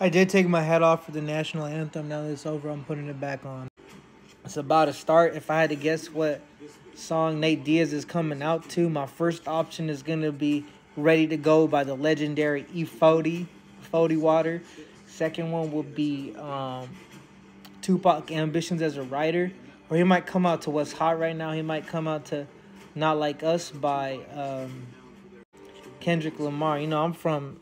I did take my hat off for the national anthem. Now that it's over, I'm putting it back on. It's about to start. If I had to guess what song Nate Diaz is coming out to, my first option is going to be Ready to Go by the legendary E40, 40 Water. Second one will be Tupac Ambitions as a Writer. Or he might come out to What's Hot Right Now. He might come out to Not Like Us by Kendrick Lamar. You know, I'm from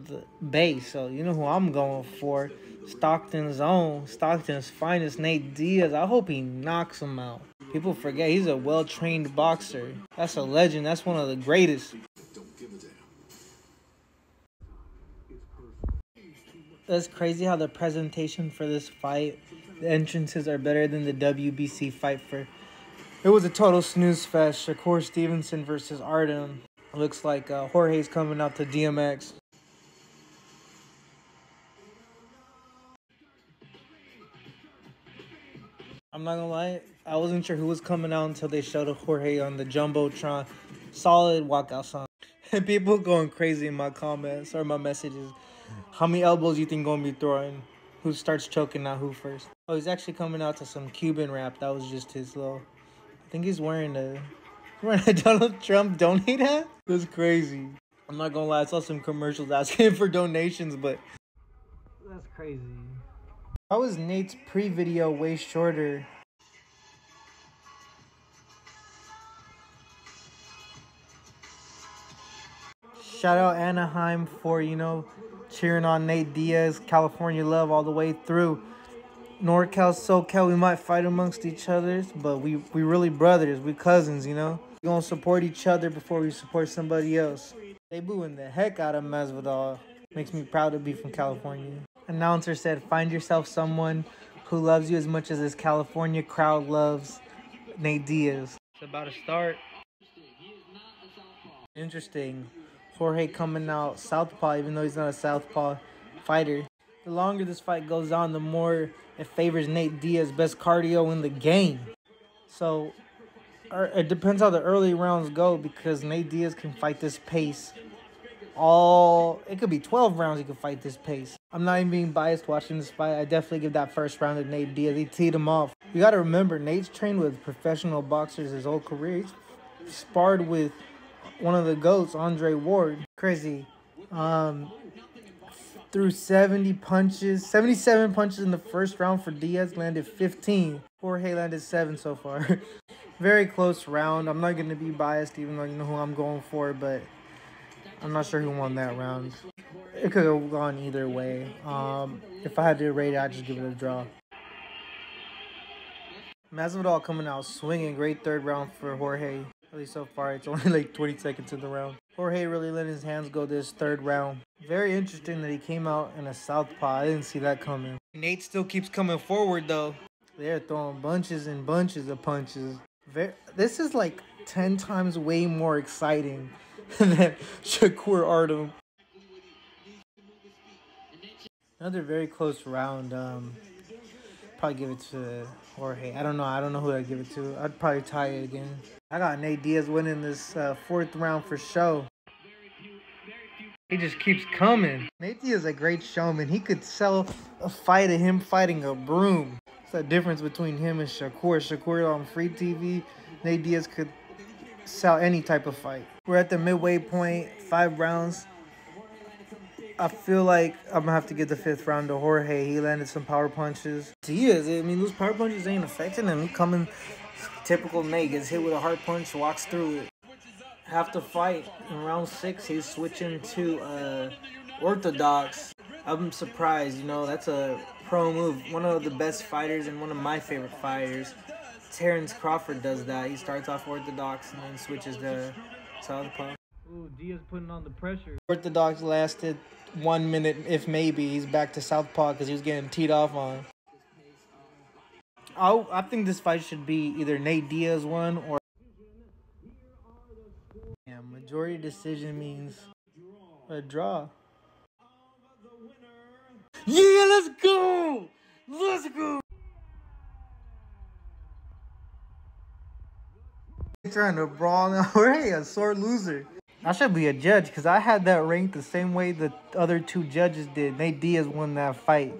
the Bay, so you know who I'm going for. Stockton's own, Stockton's finest, Nate Diaz. I hope he knocks him out. People forget he's a well-trained boxer. That's a legend. That's one of the greatest. That's crazy how the presentation for this fight, the entrances are better than the WBC fight for. It was a total snooze fest. Shakur Stevenson versus Artem. Looks like Jorge's coming out to DMX. I'm not gonna lie, I wasn't sure who was coming out until they showed Jorge on the Jumbotron. Solid walkout song. And people going crazy in my comments or my messages. How many elbows you think gonna be throwing? Who starts choking out who first? Oh, he's actually coming out to some Cuban rap. That was just his little. I think he's wearing a Donald Trump donate hat. That's crazy. I'm not gonna lie, I saw some commercials asking for donations, but that's crazy. How was Nate's pre-video way shorter? Shout out Anaheim for, you know, cheering on Nate Diaz. California love all the way through. NorCal, SoCal, we might fight amongst each other, but we really brothers. We cousins, you know. We gonna support each other before we support somebody else. They booing the heck out of Masvidal. Makes me proud to be from California. Announcer said, find yourself someone who loves you as much as this California crowd loves Nate Diaz. It's about to start. Interesting. Jorge coming out southpaw, even though he's not a southpaw fighter. The longer this fight goes on, the more it favors Nate Diaz, best cardio in the game. So it depends how the early rounds go, because Nate Diaz can fight this pace. It could be 12 rounds he could fight this pace. I'm not even being biased watching this fight. I definitely give that first round to Nate Diaz. He teed him off. You got to remember, Nate's trained with professional boxers his whole career. He's sparred with one of the GOATs, Andre Ward. Crazy. Threw 77 punches in the first round for Diaz, landed 15. Jorge landed 7 so far. Very close round. I'm not going to be biased, even though you know who I'm going for, but I'm not sure who won that round. It could have gone either way. If I had to rate it, I'd just give it a draw. Masvidal coming out swinging. Great third round for Jorge. At least so far, it's only like 20 seconds in the round. Jorge really let his hands go this third round. Very interesting that he came out in a southpaw. I didn't see that coming. Nate still keeps coming forward, though. They're throwing bunches and bunches of punches. This is like 10 times way more exciting than Shakur Artem. Another very close round. Probably give it to Jorge. I don't know who I'd give it to. I'd probably tie it again. I got Nate Diaz winning this fourth round for show. He just keeps coming. Nate Diaz is a great showman. He could sell a fight of him fighting a broom. It's the difference between him and Shakur. Shakur on free TV. Nate Diaz could sell any type of fight. We're at the midway point, 5 rounds. I feel like I'm going to have to give the 5th round to Jorge. He landed some power punches. Diaz, I mean, those power punches ain't affecting him. He coming typical Nate. Gets hit with a hard punch, walks through it. Half the fight, in round 6, he's switching to orthodox. I'm surprised, you know, that's a pro move. One of the best fighters and one of my favorite fighters, Terrence Crawford, does that. He starts off orthodox and then switches to southpaw. Ooh, Diaz putting on the pressure. Orthodox lasted 1 minute, if maybe. He's back to southpaw because he was getting teed off on. I think this fight should be either Nate Diaz won or... Yeah, majority decision means a draw. Yeah, let's go! Let's go! Trying to brawl now. Hey, a sore loser. I should be a judge because I had that ranked the same way the other two judges did. Nate Diaz won that fight.